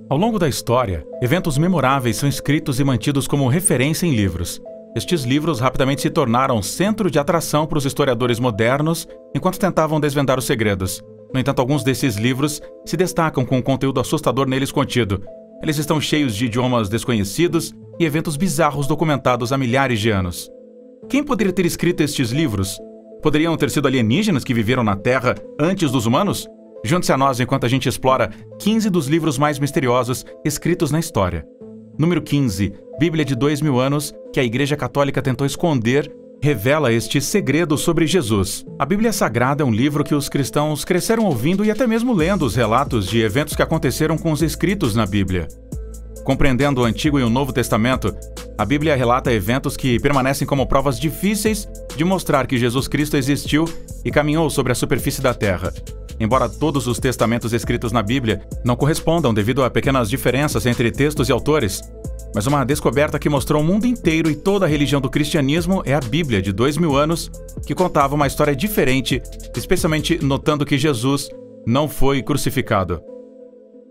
Ao longo da história, eventos memoráveis são escritos e mantidos como referência em livros. Estes livros rapidamente se tornaram centro de atração para os historiadores modernos enquanto tentavam desvendar os segredos. No entanto, alguns desses livros se destacam com um conteúdo assustador neles contido. Eles estão cheios de idiomas desconhecidos e eventos bizarros documentados há milhares de anos. Quem poderia ter escrito estes livros? Poderiam ter sido alienígenas que viveram na Terra antes dos humanos? Junte-se a nós enquanto a gente explora 15 dos livros mais misteriosos escritos na história. Número 15. Bíblia de 2000 anos que a Igreja Católica tentou esconder, revela este segredo sobre Jesus. A Bíblia Sagrada é um livro que os cristãos cresceram ouvindo e até mesmo lendo os relatos de eventos que aconteceram com os escritos na Bíblia. Compreendendo o Antigo e o Novo Testamento, a Bíblia relata eventos que permanecem como provas difíceis de mostrar que Jesus Cristo existiu e caminhou sobre a superfície da Terra. Embora todos os testamentos escritos na Bíblia não correspondam devido a pequenas diferenças entre textos e autores, mas uma descoberta que mostrou o mundo inteiro e toda a religião do cristianismo é a Bíblia de 2000 anos, que contava uma história diferente, especialmente notando que Jesus não foi crucificado.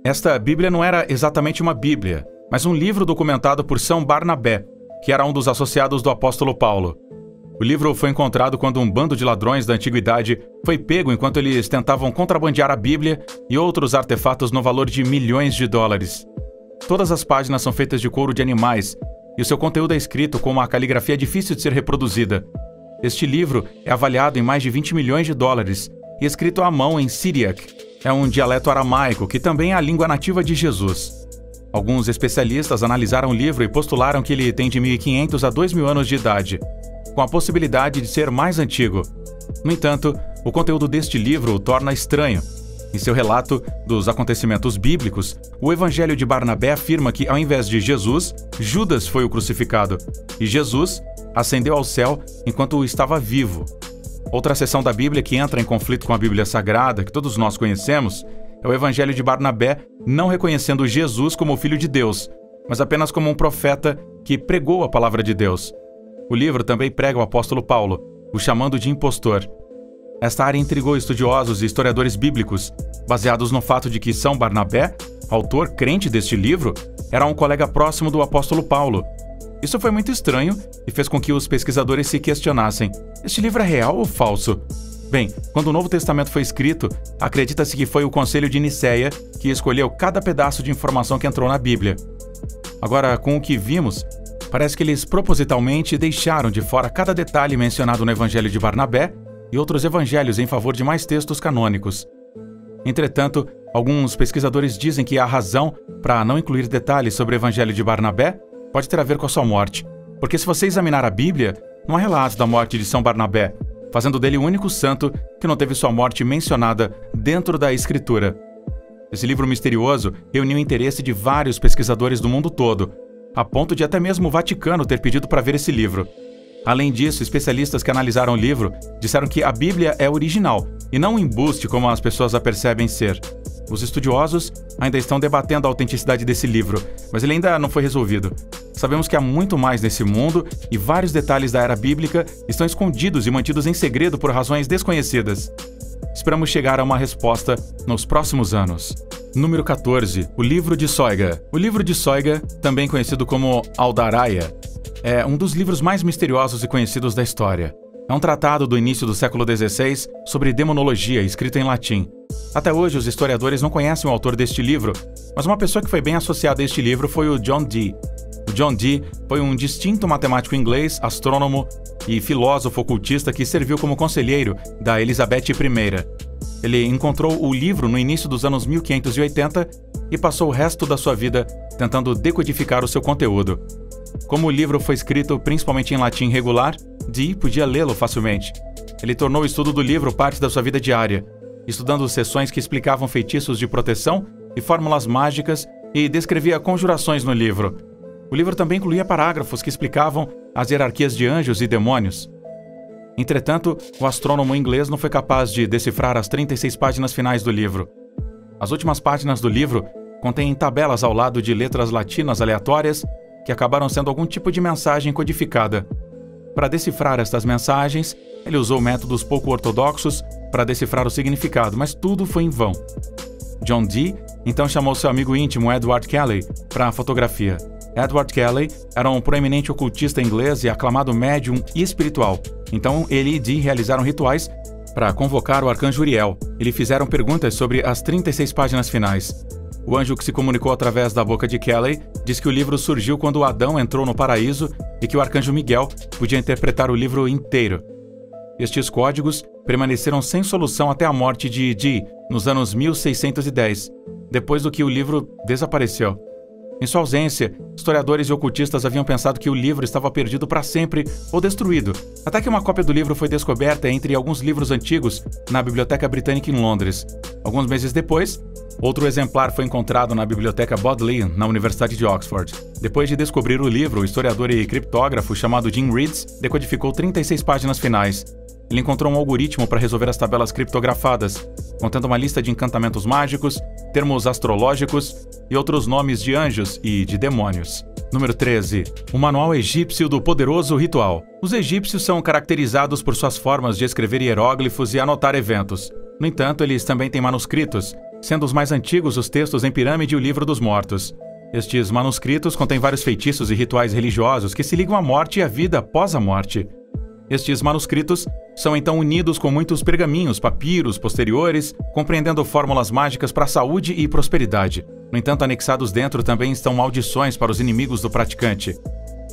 Esta Bíblia não era exatamente uma Bíblia, mas um livro documentado por São Barnabé, que era um dos associados do apóstolo Paulo. O livro foi encontrado quando um bando de ladrões da antiguidade foi pego enquanto eles tentavam contrabandear a Bíblia e outros artefatos no valor de milhões de dólares. Todas as páginas são feitas de couro de animais e o seu conteúdo é escrito com uma caligrafia difícil de ser reproduzida. Este livro é avaliado em mais de 20 milhões de dólares e escrito à mão em Síriac. É um dialeto aramaico que também é a língua nativa de Jesus. Alguns especialistas analisaram o livro e postularam que ele tem de 1500 a 2000 anos de idade, com a possibilidade de ser mais antigo. No entanto, o conteúdo deste livro o torna estranho. Em seu relato dos acontecimentos bíblicos, o Evangelho de Barnabé afirma que, ao invés de Jesus, Judas foi o crucificado, e Jesus ascendeu ao céu enquanto estava vivo. Outra seção da Bíblia que entra em conflito com a Bíblia Sagrada, que todos nós conhecemos, é o Evangelho de Barnabé não reconhecendo Jesus como o Filho de Deus, mas apenas como um profeta que pregou a palavra de Deus. O livro também prega o apóstolo Paulo, o chamando de impostor. Esta área intrigou estudiosos e historiadores bíblicos, baseados no fato de que São Barnabé, autor crente deste livro, era um colega próximo do apóstolo Paulo. Isso foi muito estranho e fez com que os pesquisadores se questionassem: este livro é real ou falso? Bem, quando o Novo Testamento foi escrito, acredita-se que foi o Concílio de Nicéia que escolheu cada pedaço de informação que entrou na Bíblia. Agora, com o que vimos, parece que eles propositalmente deixaram de fora cada detalhe mencionado no Evangelho de Barnabé e outros evangelhos em favor de mais textos canônicos. Entretanto, alguns pesquisadores dizem que a razão para não incluir detalhes sobre o Evangelho de Barnabé pode ter a ver com a sua morte, porque se você examinar a Bíblia, não há relatos da morte de São Barnabé, fazendo dele o único santo que não teve sua morte mencionada dentro da Escritura. Esse livro misterioso reuniu o interesse de vários pesquisadores do mundo todo, a ponto de até mesmo o Vaticano ter pedido para ver esse livro. Além disso, especialistas que analisaram o livro disseram que a Bíblia é original e não um embuste como as pessoas a percebem ser. Os estudiosos ainda estão debatendo a autenticidade desse livro, mas ele ainda não foi resolvido. Sabemos que há muito mais nesse mundo e vários detalhes da era bíblica estão escondidos e mantidos em segredo por razões desconhecidas. Esperamos chegar a uma resposta nos próximos anos. Número 14. O Livro de Soiga. O Livro de Soiga, também conhecido como Aldaraya, é um dos livros mais misteriosos e conhecidos da história. É um tratado do início do século XVI sobre demonologia, escrito em latim. Até hoje, os historiadores não conhecem o autor deste livro, mas uma pessoa que foi bem associada a este livro foi o John Dee. O John Dee foi um distinto matemático inglês, astrônomo e filósofo ocultista que serviu como conselheiro da Elizabeth I. Ele encontrou o livro no início dos anos 1580 e passou o resto da sua vida tentando decodificar o seu conteúdo. Como o livro foi escrito principalmente em latim regular, Dee podia lê-lo facilmente. Ele tornou o estudo do livro parte da sua vida diária, estudando sessões que explicavam feitiços de proteção e fórmulas mágicas e descrevia conjurações no livro. O livro também incluía parágrafos que explicavam as hierarquias de anjos e demônios. Entretanto, o astrônomo inglês não foi capaz de decifrar as 36 páginas finais do livro. As últimas páginas do livro contêm tabelas ao lado de letras latinas aleatórias que acabaram sendo algum tipo de mensagem codificada. Para decifrar estas mensagens, ele usou métodos pouco ortodoxos para decifrar o significado, mas tudo foi em vão. John Dee então chamou seu amigo íntimo Edward Kelly para a fotografia. Edward Kelly era um proeminente ocultista inglês e aclamado médium e espiritual. Então ele e Dee realizaram rituais para convocar o arcanjo Uriel e lhe fizeram perguntas sobre as 36 páginas finais. O anjo que se comunicou através da boca de Kelly diz que o livro surgiu quando Adão entrou no paraíso e que o arcanjo Miguel podia interpretar o livro inteiro. Estes códigos permaneceram sem solução até a morte de Dee, nos anos 1610, depois do que o livro desapareceu. Em sua ausência, historiadores e ocultistas haviam pensado que o livro estava perdido para sempre ou destruído, até que uma cópia do livro foi descoberta entre alguns livros antigos na Biblioteca Britânica em Londres. Alguns meses depois, outro exemplar foi encontrado na Biblioteca Bodleian, na Universidade de Oxford. Depois de descobrir o livro, o historiador e criptógrafo chamado Jim Reeds decodificou 36 páginas finais. Ele encontrou um algoritmo para resolver as tabelas criptografadas, contendo uma lista de encantamentos mágicos, termos astrológicos e outros nomes de anjos e de demônios. Número 13. O Manual Egípcio do Poderoso Ritual. Os egípcios são caracterizados por suas formas de escrever hieróglifos e anotar eventos. No entanto, eles também têm manuscritos, sendo os mais antigos os textos em pirâmide e o Livro dos Mortos. Estes manuscritos contêm vários feitiços e rituais religiosos que se ligam à morte e à vida após a morte. Estes manuscritos são então unidos com muitos pergaminhos, papiros posteriores, compreendendo fórmulas mágicas para a saúde e prosperidade. No entanto, anexados dentro também estão maldições para os inimigos do praticante.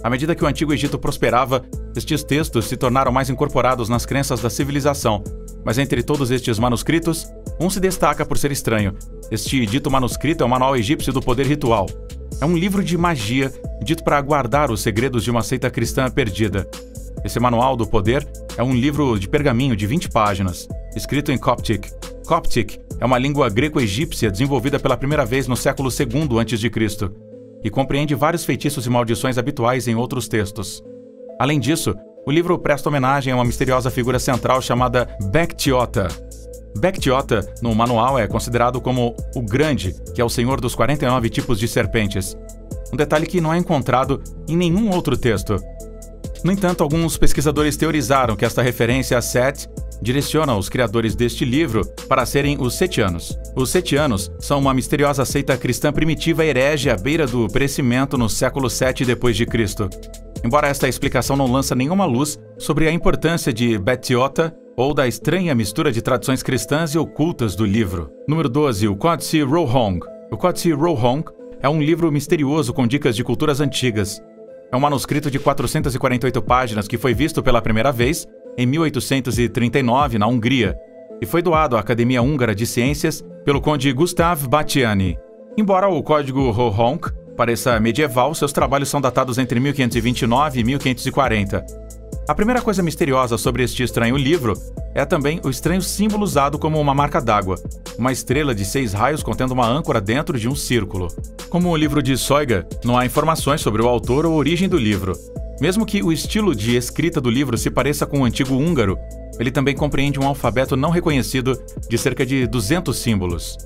À medida que o Antigo Egito prosperava, estes textos se tornaram mais incorporados nas crenças da civilização. Mas entre todos estes manuscritos, um se destaca por ser estranho. Este dito manuscrito é o Manual Egípcio do Poder Ritual. É um livro de magia, dito para guardar os segredos de uma seita cristã perdida. Esse Manual do Poder é um livro de pergaminho de 20 páginas, escrito em Coptic. Coptic é uma língua greco-egípcia desenvolvida pela primeira vez no século II a.C. e compreende vários feitiços e maldições habituais em outros textos. Além disso, o livro presta homenagem a uma misteriosa figura central chamada Bektiota. Bektiota, no manual, é considerado como o Grande, que é o senhor dos 49 tipos de serpentes. Um detalhe que não é encontrado em nenhum outro texto. No entanto, alguns pesquisadores teorizaram que esta referência a Set direciona os criadores deste livro para serem os Setianos. Os Setianos são uma misteriosa seita cristã primitiva herege à beira do perecimento no século VII d.C. Embora esta explicação não lança nenhuma luz sobre a importância de Bektiota ou da estranha mistura de tradições cristãs e ocultas do livro. Número 12. O Códice Rohong. O Códice Rohong é um livro misterioso com dicas de culturas antigas. É um manuscrito de 448 páginas que foi visto pela primeira vez em 1839 na Hungria e foi doado à Academia Húngara de Ciências pelo conde Gustav Batthyány. Embora o Código Rohong pareça medieval, seus trabalhos são datados entre 1529 e 1540. A primeira coisa misteriosa sobre este estranho livro é também o estranho símbolo usado como uma marca d'água, uma estrela de 6 raios contendo uma âncora dentro de um círculo. Como o livro de Soiga, não há informações sobre o autor ou origem do livro. Mesmo que o estilo de escrita do livro se pareça com o antigo húngaro, ele também compreende um alfabeto não reconhecido de cerca de 200 símbolos.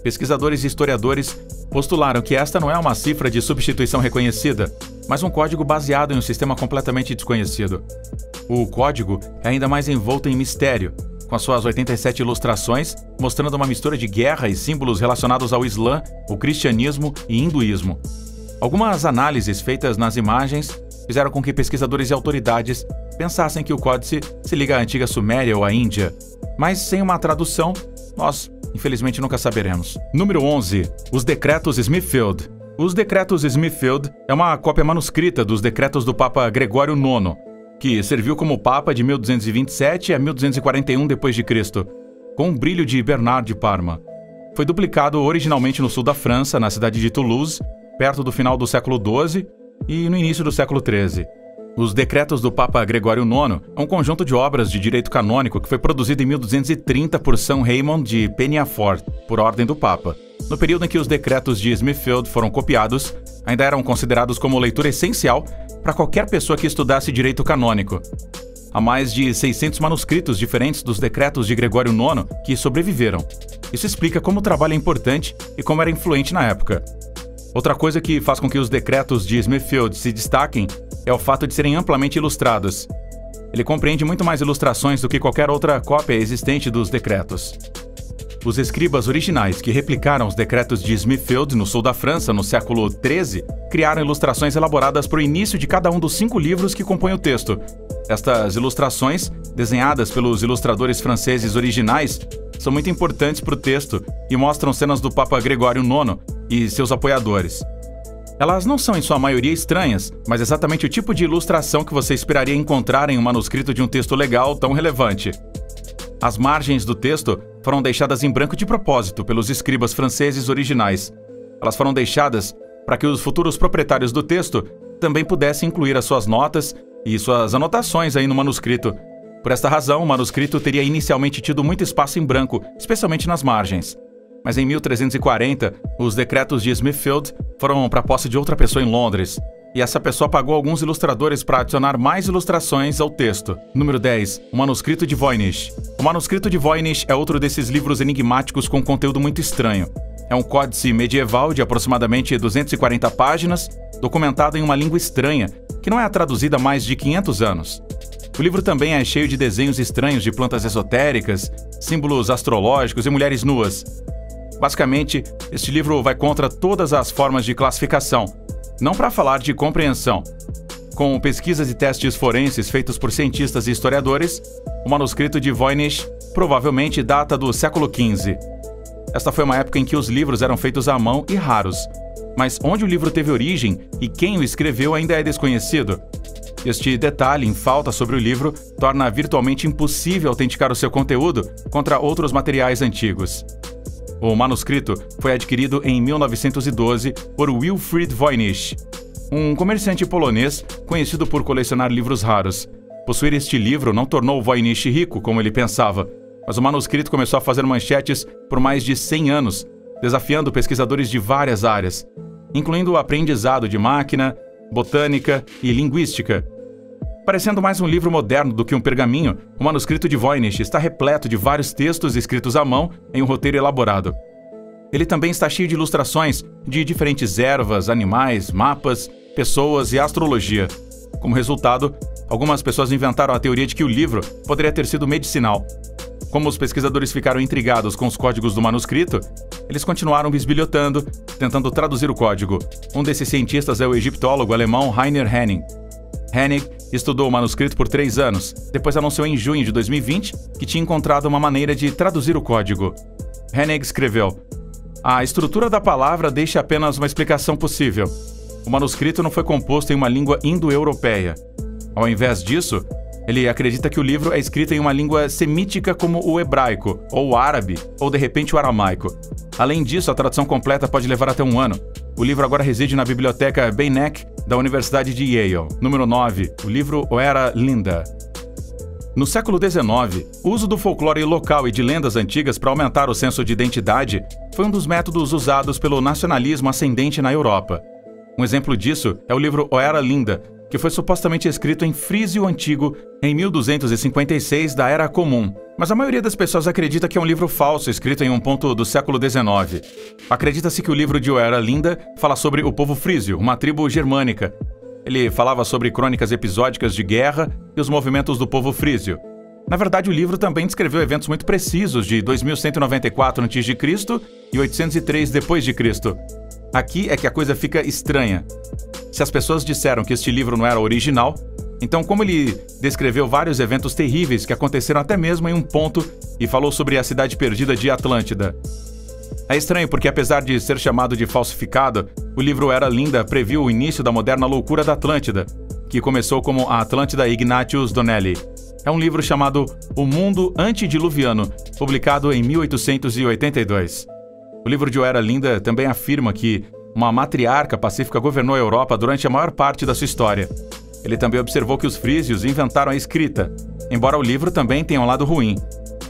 Pesquisadores e historiadores postularam que esta não é uma cifra de substituição reconhecida, mas um código baseado em um sistema completamente desconhecido. O código é ainda mais envolto em mistério, com as suas 87 ilustrações, mostrando uma mistura de guerra e símbolos relacionados ao Islã, o cristianismo e hinduísmo. Algumas análises feitas nas imagens fizeram com que pesquisadores e autoridades pensassem que o códice se liga à antiga Suméria ou à Índia, mas sem uma tradução, nós infelizmente nunca saberemos. Número 11. Os Decretos Smithfield. Os Decretos Smithfield é uma cópia manuscrita dos decretos do Papa Gregório IX, que serviu como Papa de 1227 a 1241 d.C., com o brilho de Bernard de Parma. Foi duplicado originalmente no sul da França, na cidade de Toulouse, perto do final do século XII e no início do século XIII. Os Decretos do Papa Gregório IX é um conjunto de obras de direito canônico que foi produzido em 1230 por São Raymond de Peñafort, por ordem do Papa. No período em que os decretos de Smithfield foram copiados, ainda eram considerados como leitura essencial para qualquer pessoa que estudasse direito canônico. Há mais de 600 manuscritos diferentes dos decretos de Gregório IX que sobreviveram. Isso explica como o trabalho é importante e como era influente na época. Outra coisa que faz com que os decretos de Smithfield se destaquem é o fato de serem amplamente ilustrados. Ele compreende muito mais ilustrações do que qualquer outra cópia existente dos decretos. Os escribas originais que replicaram os decretos de Smithfield no sul da França no século XIII criaram ilustrações elaboradas para o início de cada um dos 5 livros que compõem o texto. Estas ilustrações, desenhadas pelos ilustradores franceses originais, são muito importantes para o texto e mostram cenas do Papa Gregório IX e seus apoiadores. Elas não são em sua maioria estranhas, mas exatamente o tipo de ilustração que você esperaria encontrar em um manuscrito de um texto legal tão relevante. As margens do texto foram deixadas em branco de propósito pelos escribas franceses originais. Elas foram deixadas para que os futuros proprietários do texto também pudessem incluir as suas notas e suas anotações aí no manuscrito. Por esta razão, o manuscrito teria inicialmente tido muito espaço em branco, especialmente nas margens. Mas em 1340, os decretos de Smithfield foram para a posse de outra pessoa em Londres. E essa pessoa pagou alguns ilustradores para adicionar mais ilustrações ao texto. Número 10. O Manuscrito de Voynich. O Manuscrito de Voynich é outro desses livros enigmáticos com conteúdo muito estranho. É um códice medieval de aproximadamente 240 páginas, documentado em uma língua estranha, que não é traduzida há mais de 500 anos. O livro também é cheio de desenhos estranhos de plantas esotéricas, símbolos astrológicos e mulheres nuas. Basicamente, este livro vai contra todas as formas de classificação, não para falar de compreensão. Com pesquisas e testes forenses feitos por cientistas e historiadores, o manuscrito de Voynich provavelmente data do século XV. Esta foi uma época em que os livros eram feitos à mão e raros, mas onde o livro teve origem e quem o escreveu ainda é desconhecido. Este detalhe em falta sobre o livro torna virtualmente impossível autenticar o seu conteúdo contra outros materiais antigos. O manuscrito foi adquirido em 1912 por Wilfrid Voynich, um comerciante polonês conhecido por colecionar livros raros. Possuir este livro não tornou Voynich rico, como ele pensava, mas o manuscrito começou a fazer manchetes por mais de 100 anos, desafiando pesquisadores de várias áreas, incluindo o aprendizado de máquina, botânica e linguística. Parecendo mais um livro moderno do que um pergaminho, o manuscrito de Voynich está repleto de vários textos escritos à mão em um roteiro elaborado. Ele também está cheio de ilustrações de diferentes ervas, animais, mapas, pessoas e astrologia. Como resultado, algumas pessoas inventaram a teoria de que o livro poderia ter sido medicinal. Como os pesquisadores ficaram intrigados com os códigos do manuscrito, eles continuaram bisbilhotando, tentando traduzir o código. Um desses cientistas é o egiptólogo alemão Rainer Hennig. Hennig estudou o manuscrito por 3 anos, depois anunciou em junho de 2020 que tinha encontrado uma maneira de traduzir o código. Hennig escreveu: "A estrutura da palavra deixa apenas uma explicação possível. O manuscrito não foi composto em uma língua indo-europeia. Ao invés disso, ele acredita que o livro é escrito em uma língua semítica como o hebraico, ou o árabe, ou de repente o aramaico. Além disso, a tradução completa pode levar até 1 ano. O livro agora reside na biblioteca Beinecke da Universidade de Yale." Número 9. O livro Oera Linda. No século XIX, o uso do folclore local e de lendas antigas para aumentar o senso de identidade foi um dos métodos usados pelo nacionalismo ascendente na Europa. Um exemplo disso é o livro Oera Linda, que foi supostamente escrito em frísio antigo em 1256 da Era Comum, mas a maioria das pessoas acredita que é um livro falso escrito em um ponto do século XIX. Acredita-se que o livro de Oera Linda fala sobre o povo frísio, uma tribo germânica. Ele falava sobre crônicas episódicas de guerra e os movimentos do povo frísio. Na verdade, o livro também descreveu eventos muito precisos de 2194 a.C. e 803 d.C. Aqui é que a coisa fica estranha. Se as pessoas disseram que este livro não era original, então como ele descreveu vários eventos terríveis que aconteceram até mesmo em um ponto e falou sobre a cidade perdida de Atlântida? É estranho porque, apesar de ser chamado de falsificado, o livro Era Linda previu o início da moderna loucura da Atlântida, que começou como a Atlântida Ignatius Donnelly. É um livro chamado O Mundo Antediluviano, publicado em 1882. O livro de Oera Linda também afirma que uma matriarca pacífica governou a Europa durante a maior parte da sua história. Ele também observou que os frísios inventaram a escrita, embora o livro também tenha um lado ruim.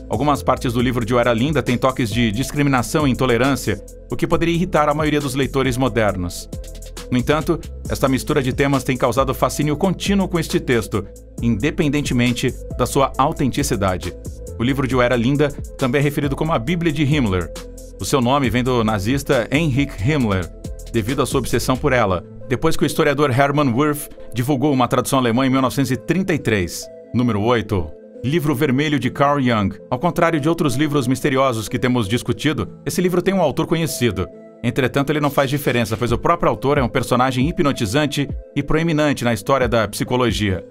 Algumas partes do livro de Oera Linda têm toques de discriminação e intolerância, o que poderia irritar a maioria dos leitores modernos. No entanto, esta mistura de temas tem causado fascínio contínuo com este texto, independentemente da sua autenticidade. O livro de Oera Linda também é referido como a Bíblia de Himmler. O seu nome vem do nazista Heinrich Himmler, devido à sua obsessão por ela, depois que o historiador Hermann Wirth divulgou uma tradução alemã em 1933. Número 8. Livro Vermelho de Carl Jung. Ao contrário de outros livros misteriosos que temos discutido, esse livro tem um autor conhecido. Entretanto, ele não faz diferença, pois o próprio autor é um personagem hipnotizante e proeminente na história da psicologia.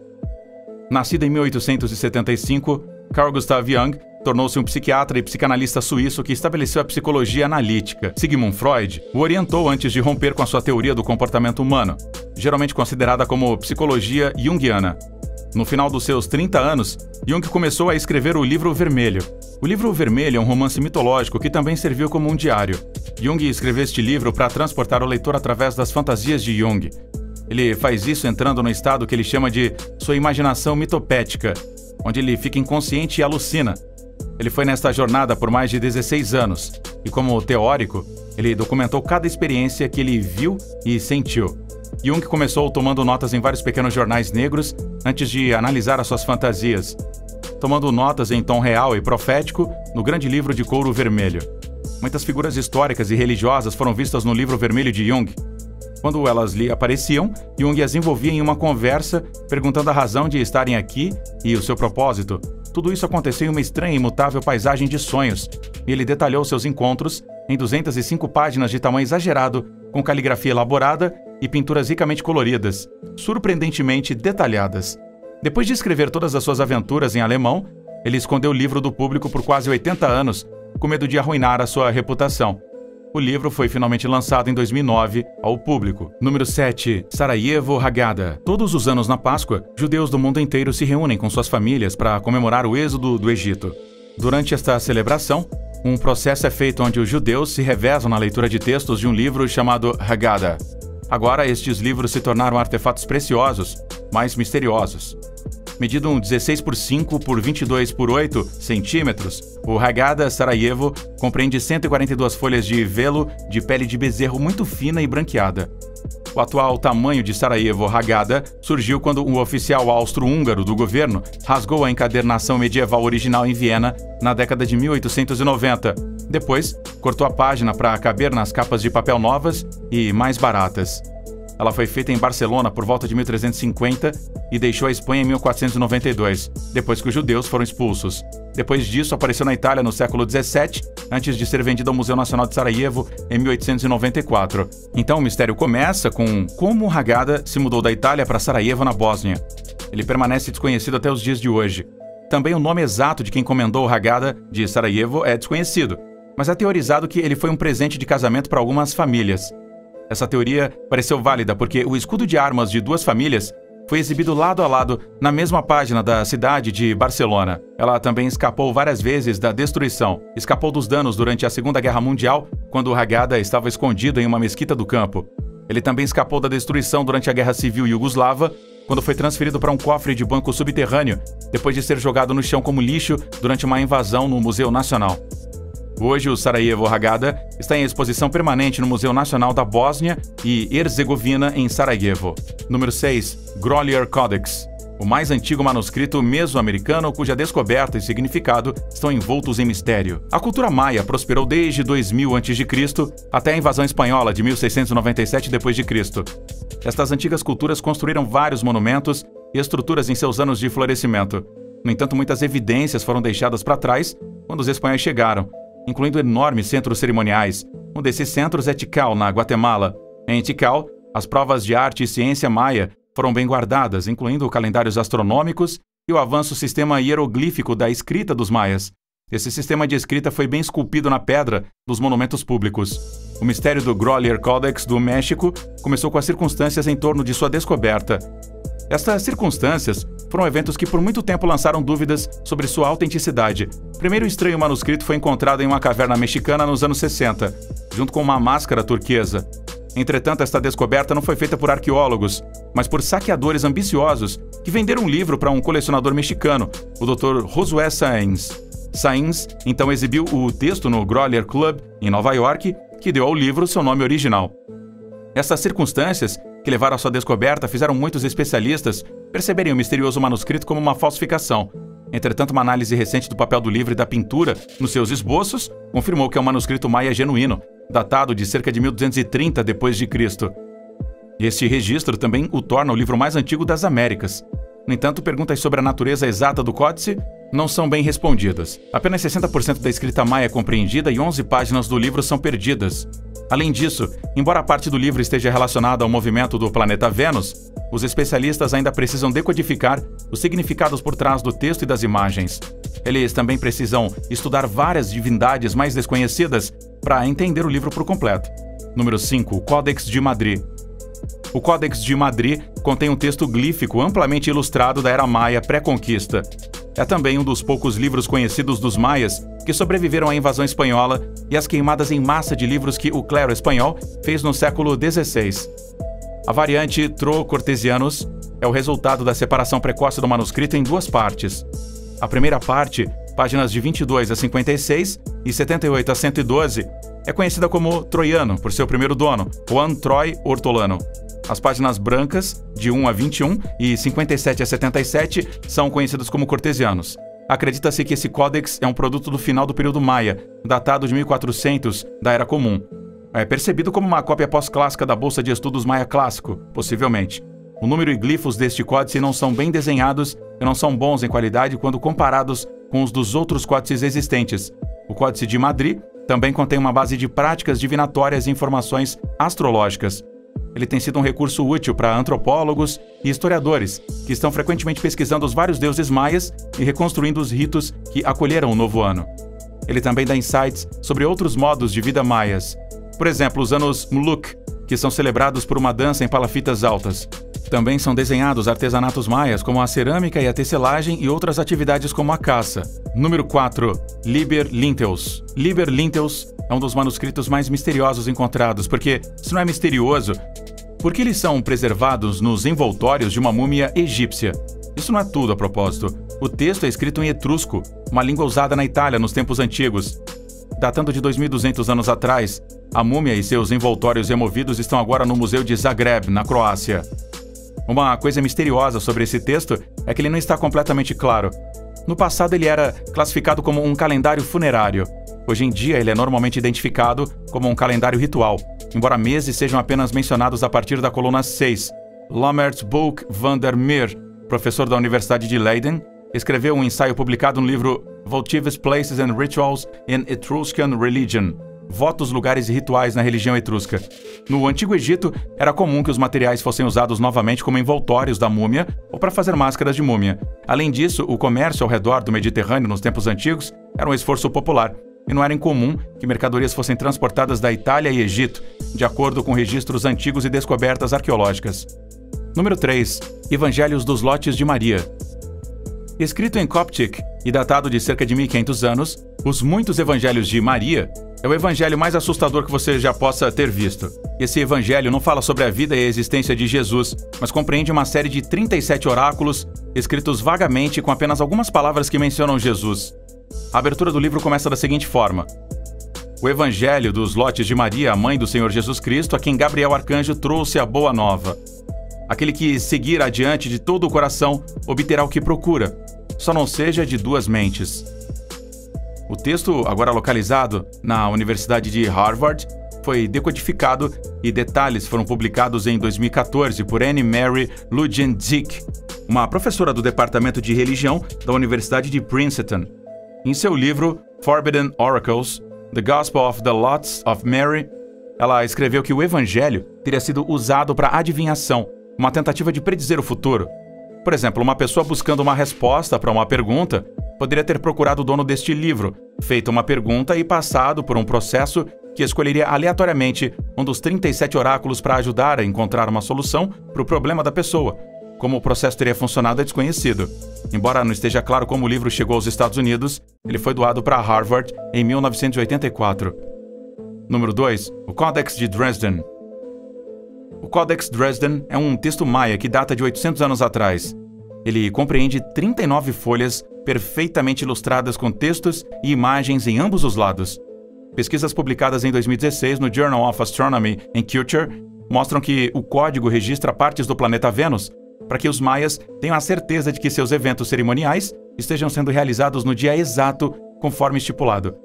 Nascido em 1875, Carl Gustav Jung tornou-se um psiquiatra e psicanalista suíço que estabeleceu a psicologia analítica. Sigmund Freud o orientou antes de romper com a sua teoria do comportamento humano, geralmente considerada como psicologia junguiana. No final dos seus 30 anos, Jung começou a escrever o Livro Vermelho. O Livro Vermelho é um romance mitológico que também serviu como um diário. Jung escreveu este livro para transportar o leitor através das fantasias de Jung. Ele faz isso entrando no estado que ele chama de sua imaginação mitopética, onde ele fica inconsciente e alucina. Ele foi nesta jornada por mais de 16 anos, e como teórico, ele documentou cada experiência que ele viu e sentiu. Jung começou tomando notas em vários pequenos jornais negros antes de analisar as suas fantasias, tomando notas em tom real e profético no grande livro de couro vermelho. Muitas figuras históricas e religiosas foram vistas no Livro Vermelho de Jung. Quando elas lhe apareciam, Jung as envolvia em uma conversa, perguntando a razão de estarem aqui e o seu propósito. Tudo isso aconteceu em uma estranha e imutável paisagem de sonhos, e ele detalhou seus encontros em 205 páginas de tamanho exagerado, com caligrafia elaborada e pinturas ricamente coloridas, surpreendentemente detalhadas. Depois de escrever todas as suas aventuras em alemão, ele escondeu o livro do público por quase 80 anos, com medo de arruinar a sua reputação. O livro foi finalmente lançado em 2009 ao público. Número 7. Sarajevo Haggadah. Todos os anos na Páscoa, judeus do mundo inteiro se reúnem com suas famílias para comemorar o êxodo do Egito. Durante esta celebração, um processo é feito onde os judeus se revezam na leitura de textos de um livro chamado Haggadah. Agora, estes livros se tornaram artefatos preciosos, mas misteriosos. Medido 16 por 5 por 22 por 8 centímetros, o Haggadah Sarajevo compreende 142 folhas de velo de pele de bezerro muito fina e branqueada. O atual tamanho de Sarajevo Haggadah surgiu quando um oficial austro-húngaro do governo rasgou a encadernação medieval original em Viena na década de 1890. Depois, cortou a página para caber nas capas de papel novas e mais baratas. Ela foi feita em Barcelona por volta de 1350 e deixou a Espanha em 1492, depois que os judeus foram expulsos. Depois disso, apareceu na Itália no século XVII, antes de ser vendida ao Museu Nacional de Sarajevo em 1894. Então o mistério começa com como o Haggadah se mudou da Itália para Sarajevo, na Bósnia. Ele permanece desconhecido até os dias de hoje. Também o nome exato de quem encomendou o Haggadah de Sarajevo é desconhecido, mas é teorizado que ele foi um presente de casamento para algumas famílias. Essa teoria pareceu válida porque o escudo de armas de duas famílias foi exibido lado a lado na mesma página da cidade de Barcelona. Ela também escapou várias vezes da destruição. Escapou dos danos durante a Segunda Guerra Mundial, quando o Haggadah estava escondido em uma mesquita do campo. Ele também escapou da destruição durante a Guerra Civil Iugoslava, quando foi transferido para um cofre de banco subterrâneo, depois de ser jogado no chão como lixo durante uma invasão no Museu Nacional. Hoje, o Sarajevo Haggadah está em exposição permanente no Museu Nacional da Bósnia e Herzegovina, em Sarajevo. Número 6. Grolier Codex. O mais antigo manuscrito mesoamericano cuja descoberta e significado estão envoltos em mistério. A cultura maia prosperou desde 2000 a.C. até a invasão espanhola de 1697 d.C. Estas antigas culturas construíram vários monumentos e estruturas em seus anos de florescimento. No entanto, muitas evidências foram deixadas para trás quando os espanhóis chegaram, incluindo enormes centros cerimoniais. Um desses centros é Tikal, na Guatemala. Em Tikal, as provas de arte e ciência maia foram bem guardadas, incluindo calendários astronômicos e o avanço sistema hieroglífico da escrita dos maias. Esse sistema de escrita foi bem esculpido na pedra dos monumentos públicos. O mistério do Grolier Codex do México começou com as circunstâncias em torno de sua descoberta. Estas circunstâncias foram eventos que por muito tempo lançaram dúvidas sobre sua autenticidade. Primeiro, o estranho manuscrito foi encontrado em uma caverna mexicana nos anos 60, junto com uma máscara turquesa. Entretanto, esta descoberta não foi feita por arqueólogos, mas por saqueadores ambiciosos que venderam um livro para um colecionador mexicano, o Dr. Josué Sáenz. Sáenz então exibiu o texto no Grolier Club, em Nova York, que deu ao livro seu nome original. Essas circunstâncias que levaram à sua descoberta fizeram muitos especialistas perceberem o misterioso manuscrito como uma falsificação. Entretanto, uma análise recente do papel do livro e da pintura nos seus esboços confirmou que é um manuscrito maia genuíno, datado de cerca de 1230 d.C. Este registro também o torna o livro mais antigo das Américas. No entanto, perguntas sobre a natureza exata do códice não são bem respondidas. Apenas 60% da escrita maia é compreendida e 11 páginas do livro são perdidas. Além disso, embora parte do livro esteja relacionada ao movimento do planeta Vênus, os especialistas ainda precisam decodificar os significados por trás do texto e das imagens. Eles também precisam estudar várias divindades mais desconhecidas para entender o livro por completo. Número 5. O Códex de Madrid. O Códex de Madrid contém um texto glífico amplamente ilustrado da Era Maia pré-conquista. É também um dos poucos livros conhecidos dos maias que sobreviveram à invasão espanhola e às queimadas em massa de livros que o clero espanhol fez no século XVI. A variante Tro-Cortesianus é o resultado da separação precoce do manuscrito em duas partes. A primeira parte, páginas de 22 a 56 e 78 a 112, é conhecida como Troiano por seu primeiro dono, Juan Troy Hortolano. As páginas brancas, de 1 a 21 e 57 a 77, são conhecidas como cortesianos. Acredita-se que esse códex é um produto do final do período Maia, datado de 1400 da Era Comum. É percebido como uma cópia pós-clássica da Bolsa de Estudos Maia Clássico, possivelmente. O número e glifos deste códice não são bem desenhados e não são bons em qualidade quando comparados com os dos outros códices existentes. O Códice de Madrid também contém uma base de práticas divinatórias e informações astrológicas. Ele tem sido um recurso útil para antropólogos e historiadores, que estão frequentemente pesquisando os vários deuses maias e reconstruindo os ritos que acolheram o novo ano. Ele também dá insights sobre outros modos de vida maias. Por exemplo, os anos Mluk, que são celebrados por uma dança em palafitas altas. Também são desenhados artesanatos maias, como a cerâmica e a tecelagem, e outras atividades como a caça. Número 4. Liber Linteus. Liber Linteus é um dos manuscritos mais misteriosos encontrados, porque, se não é misterioso, por que eles são preservados nos envoltórios de uma múmia egípcia? Isso não é tudo, a propósito. O texto é escrito em etrusco, uma língua usada na Itália nos tempos antigos. Datando de 2.200 anos atrás, a múmia e seus envoltórios removidos estão agora no Museu de Zagreb, na Croácia. Uma coisa misteriosa sobre esse texto é que ele não está completamente claro. No passado ele era classificado como um calendário funerário. Hoje em dia ele é normalmente identificado como um calendário ritual, embora meses sejam apenas mencionados a partir da coluna 6. Lammert Boek van der Meer, professor da Universidade de Leiden, escreveu um ensaio publicado no livro Votives Places and Rituals in Etruscan Religion, Votos, Lugares e Rituais na Religião Etrusca. No Antigo Egito, era comum que os materiais fossem usados novamente como envoltórios da múmia ou para fazer máscaras de múmia. Além disso, o comércio ao redor do Mediterrâneo nos tempos antigos era um esforço popular, e não era incomum que mercadorias fossem transportadas da Itália e Egito, de acordo com registros antigos e descobertas arqueológicas. Número 3. Evangelhos dos Lotes de Maria. Escrito em Coptic e datado de cerca de 1500 anos, os Muitos Evangelhos de Maria é o evangelho mais assustador que você já possa ter visto. Esse evangelho não fala sobre a vida e a existência de Jesus, mas compreende uma série de 37 oráculos, escritos vagamente com apenas algumas palavras que mencionam Jesus. A abertura do livro começa da seguinte forma: o evangelho dos lotes de Maria, a mãe do Senhor Jesus Cristo, a quem Gabriel Arcanjo trouxe a boa nova. Aquele que seguir adiante de todo o coração obterá o que procura, só não seja de duas mentes. O texto, agora localizado na Universidade de Harvard, foi decodificado e detalhes foram publicados em 2014 por Anne Mary Lujenczyk, uma professora do Departamento de Religião da Universidade de Princeton. Em seu livro Forbidden Oracles, The Gospel of the Lots of Mary, ela escreveu que o evangelho teria sido usado para adivinhação, uma tentativa de predizer o futuro. Por exemplo, uma pessoa buscando uma resposta para uma pergunta poderia ter procurado o dono deste livro, feito uma pergunta e passado por um processo que escolheria aleatoriamente um dos 37 oráculos para ajudar a encontrar uma solução para o problema da pessoa. Como o processo teria funcionado é desconhecido. Embora não esteja claro como o livro chegou aos Estados Unidos, ele foi doado para Harvard em 1984. Número 2. O Codex de Dresden. O Codex Dresden é um texto maia que data de 800 anos atrás. Ele compreende 39 folhas perfeitamente ilustradas com textos e imagens em ambos os lados. Pesquisas publicadas em 2016 no Journal of Astronomy and Culture mostram que o código registra partes do planeta Vênus para que os maias tenham a certeza de que seus eventos cerimoniais estejam sendo realizados no dia exato, conforme estipulado.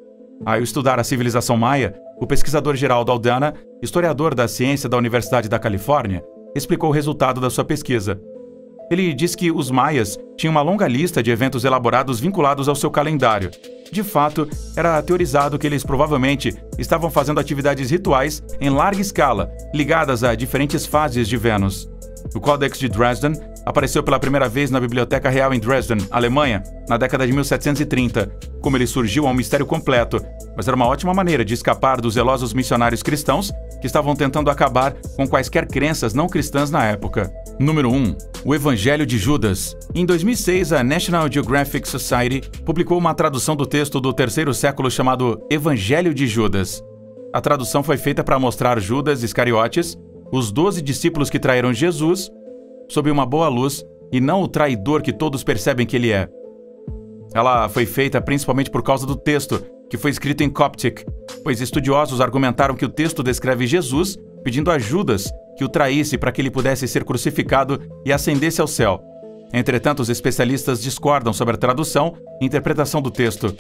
Ao estudar a civilização maia, o pesquisador Geraldo Aldana, historiador da ciência da Universidade da Califórnia, explicou o resultado da sua pesquisa. Ele diz que os maias tinham uma longa lista de eventos elaborados vinculados ao seu calendário. De fato, era teorizado que eles provavelmente estavam fazendo atividades rituais em larga escala, ligadas a diferentes fases de Vênus. O Codex de Dresden apareceu pela primeira vez na Biblioteca Real em Dresden, Alemanha, na década de 1730. Como ele surgiu é um mistério completo, mas era uma ótima maneira de escapar dos zelosos missionários cristãos que estavam tentando acabar com quaisquer crenças não cristãs na época. Número 1. O Evangelho de Judas. Em 2006, a National Geographic Society publicou uma tradução do texto do terceiro século chamado Evangelho de Judas. A tradução foi feita para mostrar Judas Iscariotes, os 12 discípulos que traíram Jesus, sob uma boa luz e não o traidor que todos percebem que ele é. Ela foi feita principalmente por causa do texto, que foi escrito em Coptic, pois estudiosos argumentaram que o texto descreve Jesus pedindo a Judas que o traísse para que ele pudesse ser crucificado e ascendesse ao céu. Entretanto, os especialistas discordam sobre a tradução e interpretação do texto.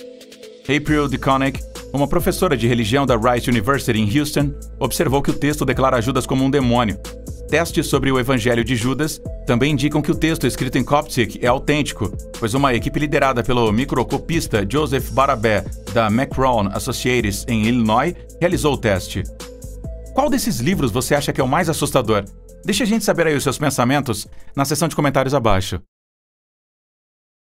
April DeConnick, uma professora de religião da Rice University em Houston, observou que o texto declara Judas como um demônio. Testes sobre o Evangelho de Judas também indicam que o texto escrito em Coptic é autêntico, pois uma equipe liderada pelo microscopista Joseph Barabé, da Macron Associates em Illinois, realizou o teste. Qual desses livros você acha que é o mais assustador? Deixe a gente saber aí os seus pensamentos na seção de comentários abaixo.